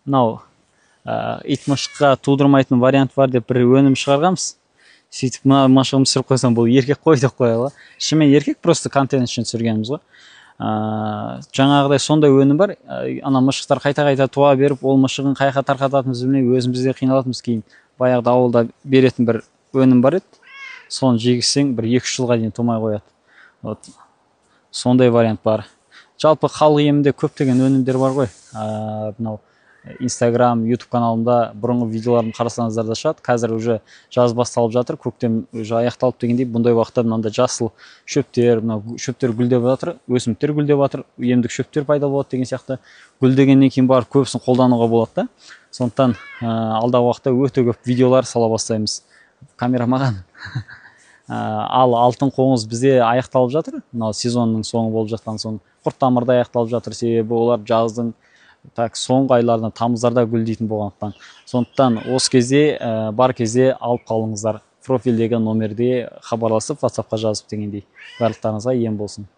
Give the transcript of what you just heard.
мынау ит мышыққа тудырмайтын вариант бар деп бір өнім шығарғанбыз. Сөйтіп мына машығымды түсіріп қойсам, бұл еркек қой деп қояла. Шынымен еркек, просто контент үшін түсіргеніміз ғой. Жаңағыдай сондай өнім бар. Ана мышықтар қайта-қайта туа беріп, ол мышығын қайқа тарқататынымызды білмей, өзіміз де қиналатынбыз. Кейін баяғыда ауылда беретін бір өнім бар еді. Соны жегізсең, бір 2-3 жылға дейін тумай қояды. Вот. Сондай вариант бар. Жалпы халық емінде көптеген өнімдер бар ғой. Мынау Instagram, YouTube каналымда бұрынғы видеоларымды қарасаңыздар да шығады. Қазір уже жаз басталып жатыр, көктем уже аяқталып дегендей, бұндай уақытта мынандай жасыл шөптер, мынау шөптер гүлдеп жатыр, өсімдіктер гүлдеп жатыр, емдік шөптер пайда болады деген сияқты. Гүлдегеннен кейін барып көбісін қолдануға болады да. Сондықтан алдағы уақытта өте көп видеолар сала бастаймыз. Камера маған. Ал алтын қоңыз бізде аяқталып жатыр. Мынау сезонның соңы болып жатқан соң құрт тамырда аяқталып жатыр, себебі олар жаздың соңғы айларда тамыздарда гүлдейтін болғандықтан. Сондықтан осы кезде бар кезде алып қалыңыздар. Профильдегі номерде хабарласып, WhatsApp-қа жазып дегендей. Барлықтарыңызға ем болсын.